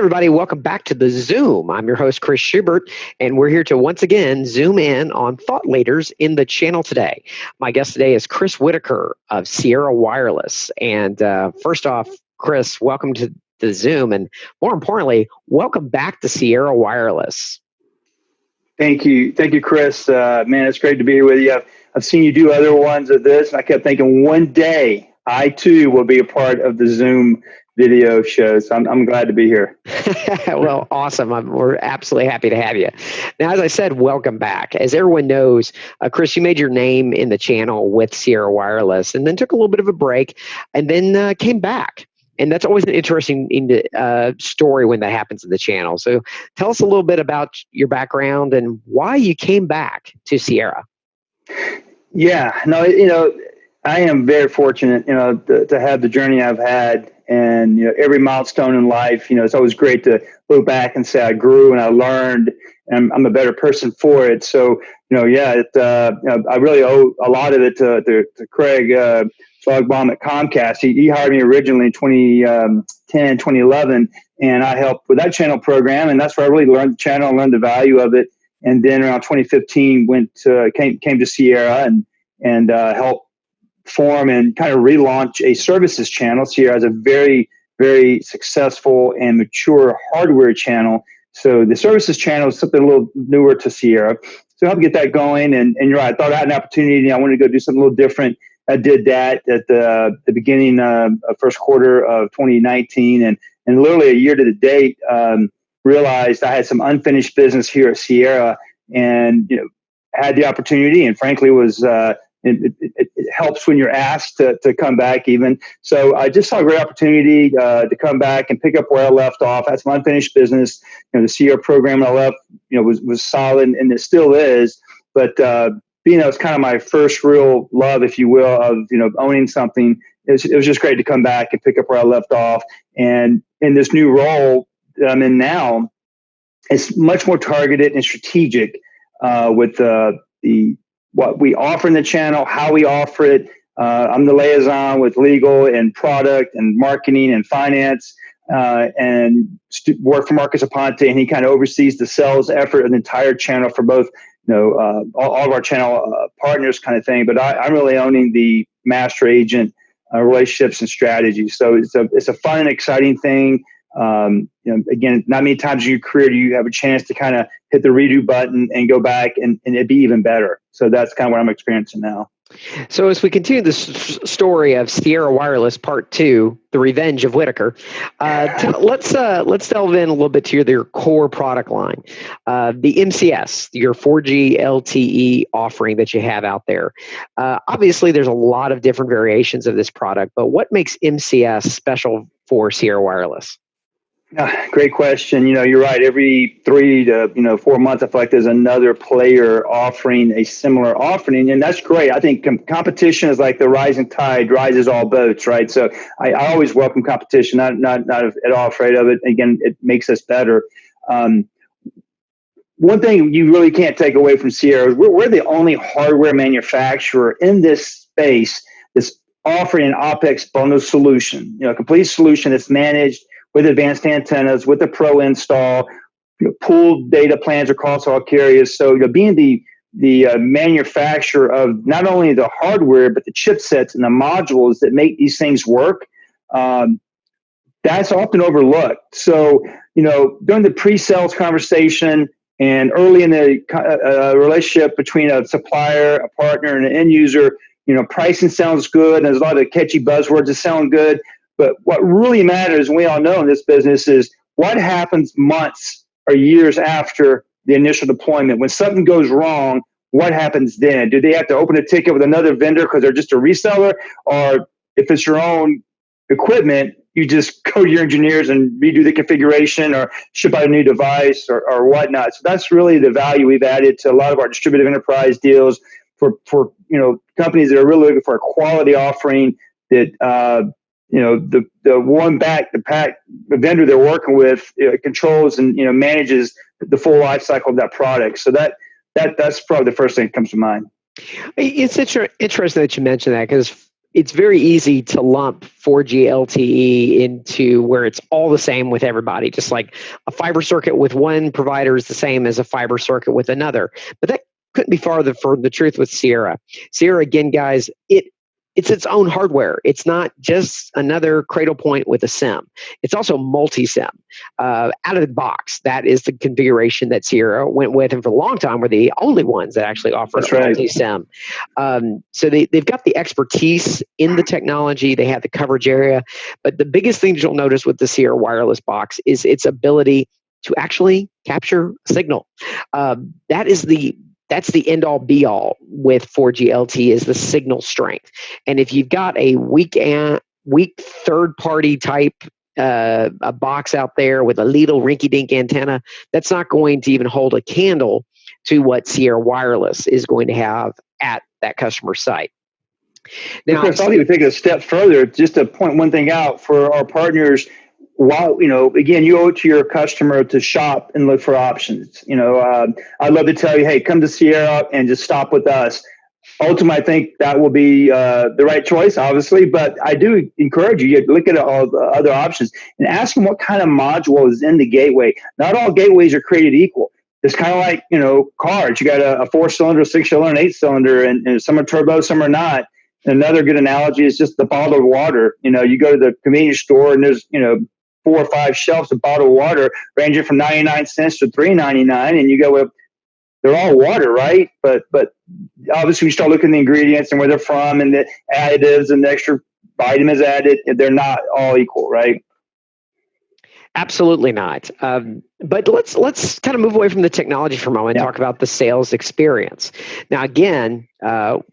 everybody. Welcome back to the Zoom. I'm your host, Chris Schubert, and we're here to once again zoom in on thought leaders in the channel today. My guest today is Chris Whitaker of Sierra Wireless. And first off, Chris, welcome to the Zoom. And more importantly, welcome back to Sierra Wireless. Thank you. Thank you, Chris. Man, it's great to be here with you. I've seen you do other ones of this, and I kept thinking one day I too will be a part of the Zoom video show. So I'm glad to be here. Well, awesome. We're absolutely happy to have you. Now, as I said, welcome back. As everyone knows, Chris, you made your name in the channel with Sierra Wireless and then took a little bit of a break and then came back. And that's always an interesting story when that happens in the channel. So tell us a little bit about your background and why you came back to Sierra. Yeah, no, I am very fortunate, to have the journey I've had, and every milestone in life. It's always great to look back and say I grew and I learned, and I'm a better person for it. So, I really owe a lot of it to Craig Fogbaum at Comcast. He hired me originally in 2010, 2011, and I helped with that channel program, and that's where I really learned the channel and learned the value of it. And then around 2015, came to Sierra and helped form and kind of relaunch a services channel. Sierra has a very, very successful and mature hardware channel. So the services channel is something a little newer to Sierra. So help get that going. And you're right, I thought I had an opportunity. I wanted to go do something a little different. I did that at the beginning of first quarter of 2019. And literally a year to the date, realized I had some unfinished business here at Sierra, and had the opportunity, and frankly was it helps when you're asked to come back even. So I just saw a great opportunity to come back and pick up where I left off. I had some unfinished business. The Sierra program I left was solid, and it still is. But it's kind of my first real love, if you will, of owning something. It was just great to come back and pick up where I left off. And in this new role that I'm in now, it's much more targeted and strategic with what we offer in the channel, how we offer it. I'm the liaison with legal and product and marketing and finance, and work for Marcus Aponte, and he kind of oversees the sales effort of the entire channel for both, all of our channel partners kind of thing. But I'm really owning the master agent relationships and strategies. So it's a fun and exciting thing. Again, not many times in your career do you have a chance to kind of hit the redo button and go back and it'd be even better. So that's kind of what I'm experiencing now. So as we continue this story of Sierra Wireless Part 2, The Revenge of Whitaker, let's delve in a little bit to your core product line, the MCS, your 4G LTE offering that you have out there. Obviously, there's a lot of different variations of this product, but what makes MCS special for Sierra Wireless? Great question. You're right. Every 3 to 4 months, I feel like there's another player offering a similar offering, and that's great. I think competition is like the rising tide rises all boats, right? So I always welcome competition. Not at all afraid of it. Again, it makes us better. One thing you really can't take away from Sierra is we're the only hardware manufacturer in this space that's offering an OpEx bundle solution. A complete solution that's managed with advanced antennas, with a pro install, pooled data plans across all carriers. So being the manufacturer of not only the hardware, but the chipsets and the modules that make these things work, that's often overlooked. So, during the pre-sales conversation and early in the relationship between a supplier, a partner, and an end user, pricing sounds good, and there's a lot of catchy buzzwords that sound good. But what really matters, and we all know in this business, is what happens months or years after the initial deployment. When something goes wrong, what happens then? Do they have to open a ticket with another vendor because they're just a reseller? Or if it's your own equipment, you just go to your engineers and redo the configuration or ship out a new device or whatnot. So that's really the value we've added to a lot of our distributive enterprise deals for companies that are really looking for a quality offering that the vendor they're working with controls and manages the full life cycle of that product. So that's probably the first thing that comes to mind. It's interesting that you mentioned that, because it's very easy to lump 4G LTE into where it's all the same with everybody, just like a fiber circuit with one provider is the same as a fiber circuit with another. But that couldn't be farther from the truth with Sierra. Sierra, again, guys, it's its own hardware. It's not just another Cradle Point with a SIM. It's also multi-SIM. Out of the box, that is the configuration that Sierra went with, and for a long time were the only ones that actually offered That's right. multi-SIM. So they've got the expertise in the technology. They have the coverage area. But the biggest thing that you'll notice with the Sierra wireless box is its ability to actually capture signal. That's the end all be all with 4G LTE is the signal strength. And if you've got a weak third party type a box out there with a little rinky dink antenna, that's not going to even hold a candle to what Sierra Wireless is going to have at that customer site. Now, Chris, I'll even take it a step further just to point one thing out for our partners. While, again, you owe it to your customer to shop and look for options. I'd love to tell you, hey, come to Sierra and just stop with us. Ultimately, I think that will be the right choice, obviously, but I do encourage you to look at all the other options and ask them what kind of module is in the gateway. Not all gateways are created equal. It's kind of like, cars. You got a 4-cylinder, 6-cylinder, and 8-cylinder, and some are turbo, some are not. Another good analogy is just the bottled water. You go to the convenience store and there's, 4 or 5 shelves of bottled water ranging from 99 cents to $3.99, and you go, well, they're all water, right? But obviously we start looking at the ingredients and where they're from and the additives and the extra vitamins added, they're not all equal, right? Absolutely not. But let's kind of move away from the technology for a moment and talk about the sales experience. Now, again,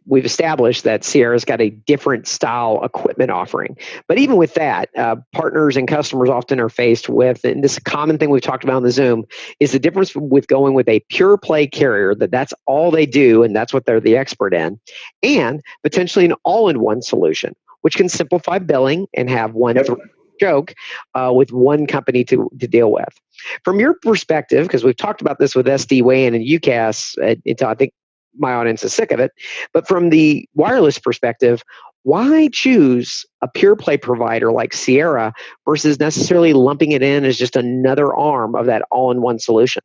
we've established that Sierra's got a different style equipment offering. But even with that, partners and customers often are faced with, and this is a common thing we've talked about on the Zoom, is the difference with going with a pure play carrier, that's all they do and that's what they're the expert in, and potentially an all-in-one solution, which can simplify billing and have one joke with one company to deal with. From your perspective, because we've talked about this with SD-WAN and UCAS until I think my audience is sick of it, but from the wireless perspective, why choose a pure play provider like Sierra versus necessarily lumping it in as just another arm of that all-in-one solution?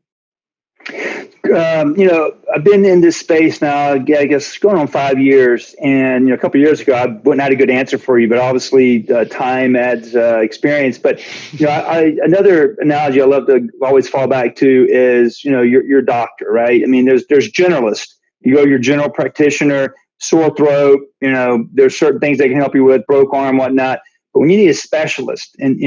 I've been in this space now, I guess, going on 5 years. And, a couple of years ago, I wouldn't have a good answer for you, but obviously time adds experience. But, another analogy I love to always fall back to is, your doctor, right? I mean, there's generalists. You go to your general practitioner, sore throat, there's certain things they can help you with, broke arm, whatnot. But when you need a specialist and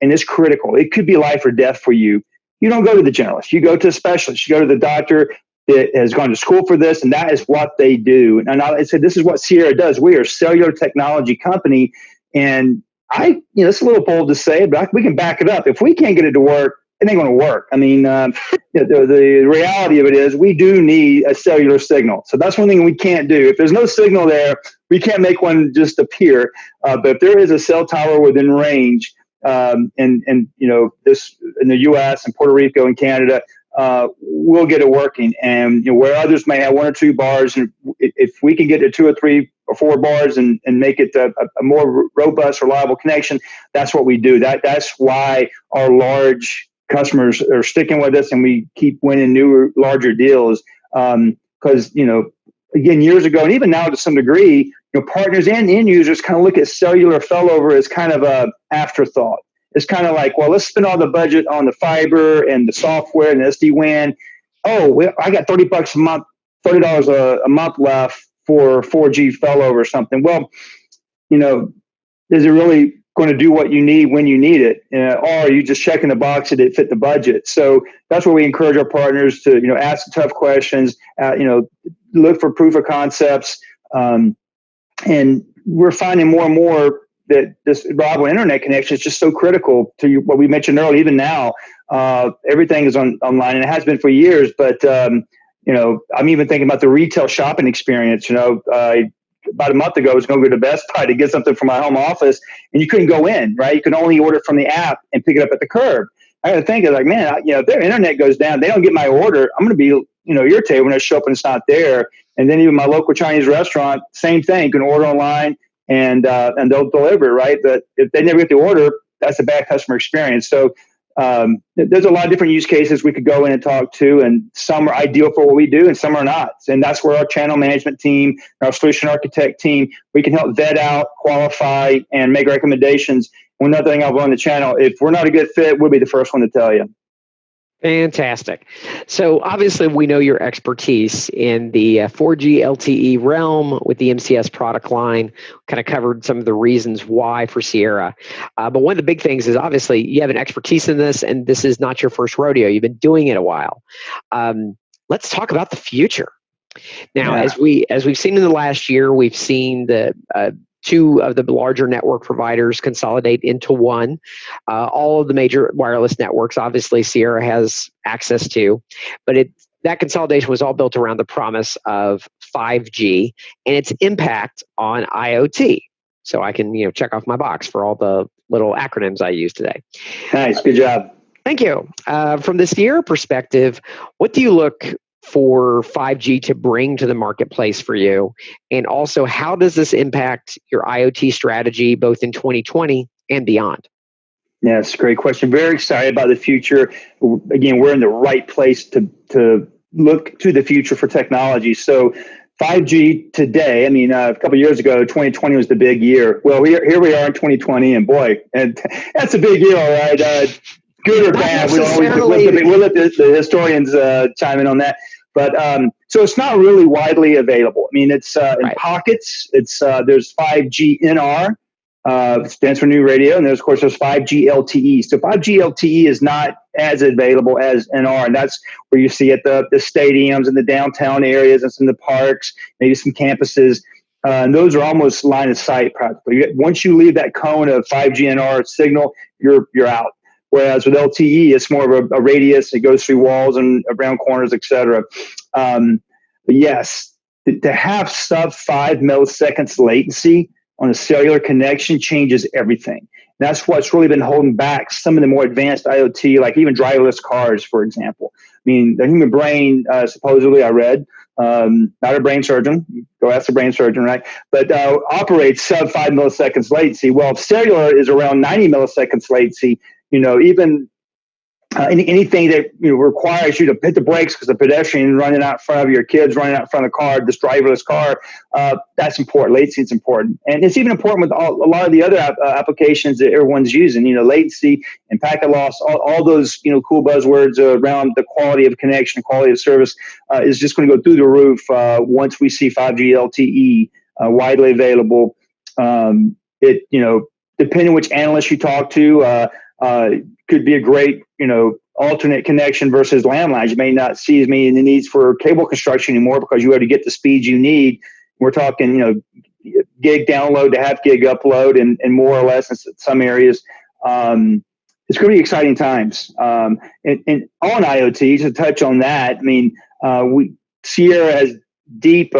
it's critical, it could be life or death for you. You don't go to the generalist. You go to a specialist. You go to the doctor that has gone to school for this, and that is what they do. And I said, this is what Sierra does. We are a cellular technology company, and it's a little bold to say, but we can back it up. If we can't get it to work, it ain't going to work. I mean, the reality of it is we do need a cellular signal. So that's one thing we can't do. If there's no signal there, we can't make one just appear. But if there is a cell tower within range, this in the U.S. and Puerto Rico and Canada, we'll get it working. And where others may have 1 or 2 bars, and if we can get to 2 or 3 or 4 bars and make it a more robust, reliable connection, that's what we do. That's why our large customers are sticking with us, and we keep winning new, larger deals. Because again, years ago, and even now to some degree, partners and end users kind of look at cellular failover as kind of a afterthought. It's kind of like, well, let's spend all the budget on the fiber and the software and the SD-WAN. Oh, I got $30 a month, $30 a month left for 4G failover or something. Well, is it really going to do what you need when you need it? Or are you just checking the box that it fit the budget? So that's where we encourage our partners to, ask the tough questions, look for proof of concepts. And we're finding more and more that this reliable internet connection is just so critical to what we mentioned earlier. Even now, everything is online, and it has been for years. But I'm even thinking about the retail shopping experience. About a month ago, I was going to go to Best Buy to get something for my home office, and you couldn't go in. Right, you could only order from the app and pick it up at the curb. I got to think, like, man, if their internet goes down, they don't get my order, I'm going to be irritated when I show up and it's not there. And then even my local Chinese restaurant, same thing. You can order online and they'll deliver, right? But if they never get the order, that's a bad customer experience. So there's a lot of different use cases we could go in and talk to, and some are ideal for what we do and some are not. And that's where our channel management team, our solution architect team, we can help vet out, qualify, and make recommendations. One other thing I'll on the channel, if we're not a good fit, we'll be the first one to tell you. Fantastic. So obviously we know your expertise in the 4G LTE realm with the MCS product line, kind of covered some of the reasons why for Sierra. But one of the big things is obviously you have an expertise in this, and this is not your first rodeo. You've been doing it a while. Let's talk about the future. Now, as we've seen in the last year, we've seen the two of the larger network providers consolidate into one. All of the major wireless networks, obviously, Sierra has access to, but that consolidation was all built around the promise of 5G and its impact on IoT. So I can, check off my box for all the little acronyms I use today. Nice, good job. Thank you. From the Sierra perspective, what do you look for 5G to bring to the marketplace for you? And also, how does this impact your IoT strategy both in 2020 and beyond? Yes, great question. Very excited about the future. Again, we're in the right place to look to the future for technology. So 5G today, a couple of years ago, 2020 was the big year. Well, here we are in 2020, and boy, and that's a big deal, right? Good or bad, we'll let the historians chime in on that. But so it's not really widely available. It's in pockets. It's there's 5G NR, stands for new radio, and there's 5G LTE. So 5G LTE is not as available as NR, and that's where you see at the stadiums and the downtown areas and some of the parks, maybe some campuses. And those are almost line of sight practically. Once you leave that cone of 5G NR signal, you're out. Whereas with LTE, it's more of a radius. It goes through walls and around corners, et cetera. But yes, to have sub 5 milliseconds latency on a cellular connection changes everything. That's what's really been holding back some of the more advanced IoT, like even driverless cars, for example. The human brain, supposedly, I read, not a brain surgeon, go ask the brain surgeon, right? But operates sub 5 milliseconds latency. Well, cellular is around 90 milliseconds latency. Even anything that requires you to hit the brakes because the pedestrian running out in front of your kids running out in front of the car, this driverless car, that's important. Latency is important, and it's even important with a lot of the other applications that everyone's using. Latency and packet loss, all those cool buzzwords around the quality of connection, quality of service is just going to go through the roof once we see 5G LTE widely available. Depending on which analyst you talk to. Could be a great, alternate connection versus landlines. You may not see as many needs for cable construction anymore because you already get the speed you need. We're talking, gig download to half gig upload and more or less in some areas. It's going to be exciting times. And on IoT, to touch on that, Sierra has deep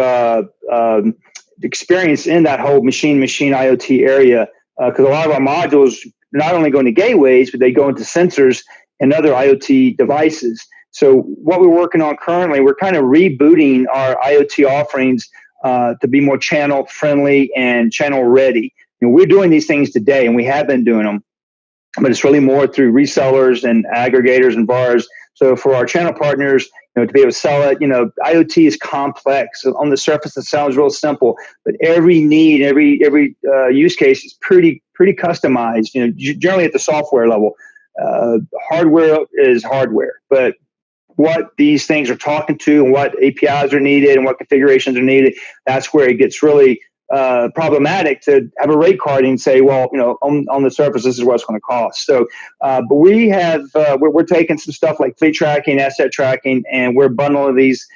experience in that whole machine IoT area because a lot of our modules not only go into gateways, but they go into sensors and other IoT devices. So what we're working on currently, we're kind of rebooting our IoT offerings to be more channel friendly and channel ready. We're doing these things today, and we have been doing them, but it's really more through resellers and aggregators and VARs. So for our channel partners, to be able to sell it, IoT is complex. So on the surface, it sounds real simple, but every need, every use case is pretty customized. Generally at the software level, hardware is hardware, but what these things are talking to and what APIs are needed and what configurations are needed, that's where it gets really problematic to have a rate card and say, well, on the surface, this is what it's going to cost. So, but we have, we're taking some stuff like fleet tracking, asset tracking, and we're bundling these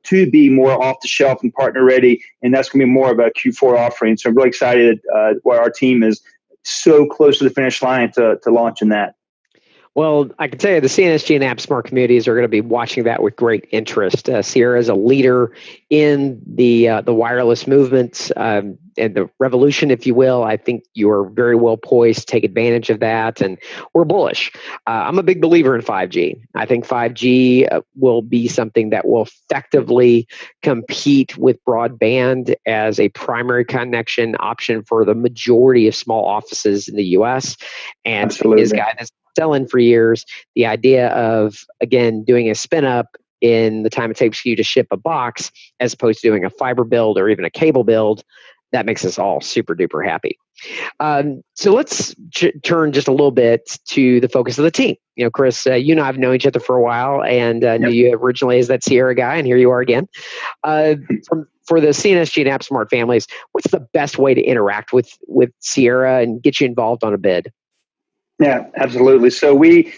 to be more off the shelf and partner ready. And that's going to be more of a Q4 offering. So I'm really excited where our team is so close to the finish line to launching that. Well, I can tell you the CNSG and AppSmart communities are going to be watching that with great interest. Sierra is a leader in the wireless movement, and the revolution, if you will. I think you're very well poised to take advantage of that, and we're bullish. I'm a big believer in 5G. I think 5G will be something that will effectively compete with broadband as a primary connection option for the majority of small offices in the U.S. And Absolutely. his guy that's selling for years, the idea of, again, doing a spin up in the time it takes for you to ship a box as opposed to doing a fiber build or even a cable build, that makes us all super duper happy. So let's turn just a little bit to the focus of the team. Chris, you and I have known each other for a while, and knew you originally as that Sierra guy, and here you are again. For the CNSG and AppSmart families, what's the best way to interact with Sierra and get you involved on a bid? Yeah, absolutely. So we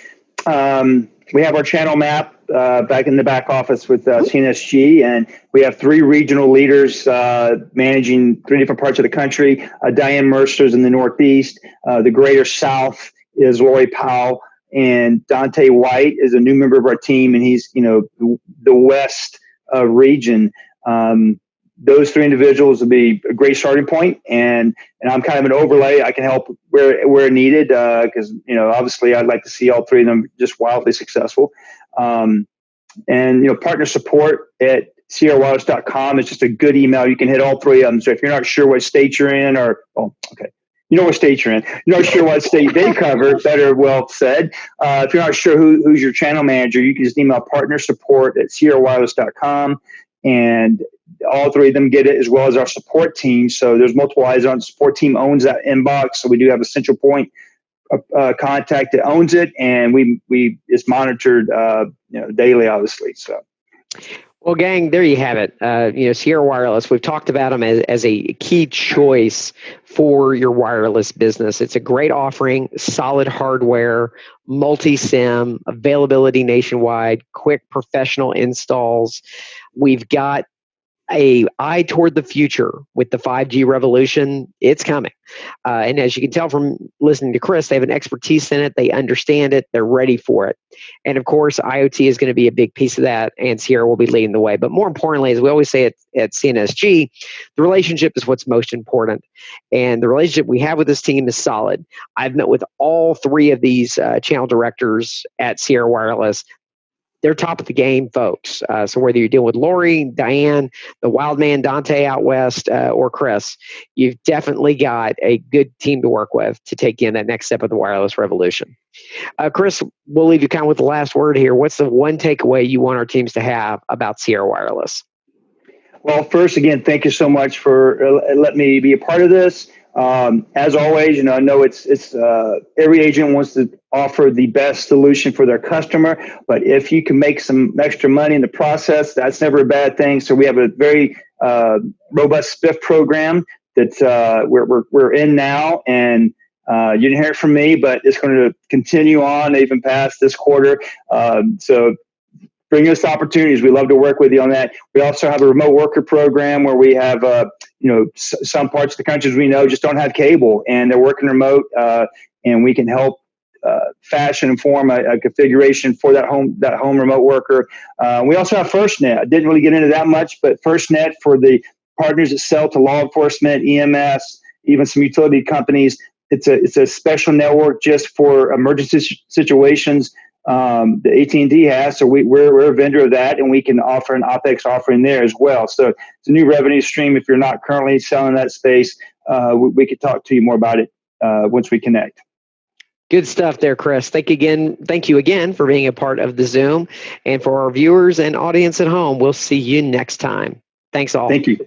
have our channel map back in the back office with CNSG, and we have 3 regional leaders managing 3 different parts of the country. Diane Mercer's in the Northeast. The Greater South is Lori Powell, and Dante White is a new member of our team, and he's the West region. Those 3 individuals will be a great starting point, and I'm kind of an overlay. I can help where needed because obviously I'd like to see all 3 of them just wildly successful. And partner support at sierrawireless.com is just a good email. You can hit all 3 of them. So if you're not sure what state you're in, you know what state you're in. You're not sure what state they cover. Better well said. If you're not sure who's your channel manager, you can just email partner support at sierrawireless.com, and all 3 of them get it, as well as our support team. So there's multiple eyes on. The support team owns that inbox, so we do have a central point contact that owns it, and we it's monitored daily, obviously. So. Well, gang, there you have it. Sierra Wireless, we've talked about them as a key choice for your wireless business. It's a great offering, solid hardware, multi-SIM, availability nationwide, quick professional installs. We've got a eye toward the future with the 5G revolution. It's coming. And as you can tell from listening to Chris, they have an expertise in it. They understand it. They're ready for it. And of course, IoT is going to be a big piece of that, and Sierra will be leading the way. But more importantly, as we always say at CNSG, the relationship is what's most important. And the relationship we have with this team is solid. I've met with all 3 of these channel directors at Sierra Wireless. They're top of the game folks. So whether you're dealing with Lori, Diane, the wild man Dante out west, or Chris, you've definitely got a good team to work with to take in that next step of the wireless revolution. Chris, we'll leave you kind of with the last word here. What's the one takeaway you want our teams to have about Sierra Wireless? Well, first, again, thank you so much for letting me be a part of this. As always, I know it's every agent wants to offer the best solution for their customer, but if you can make some extra money in the process, that's never a bad thing. So we have a very robust SPIF program that we're in now, and you didn't hear it from me, but it's going to continue on even past this quarter. So bring us opportunities. We love to work with you on that. We also have a remote worker program where we have, some parts of the country, as we know, just don't have cable, and they're working remote, and we can help fashion and form a configuration for that home remote worker. We also have FirstNet. I didn't really get into that much, but FirstNet for the partners that sell to law enforcement, EMS, even some utility companies. It's a special network just for emergency situations. The AT&T has, so we're a vendor of that, and we can offer an OpEx offering there as well. So it's a new revenue stream. If you're not currently selling that space, we could talk to you more about it once we connect. Good stuff there, Chris. Thank you again for being a part of the Zoom. And for our viewers and audience at home, we'll see you next time. Thanks all. Thank you.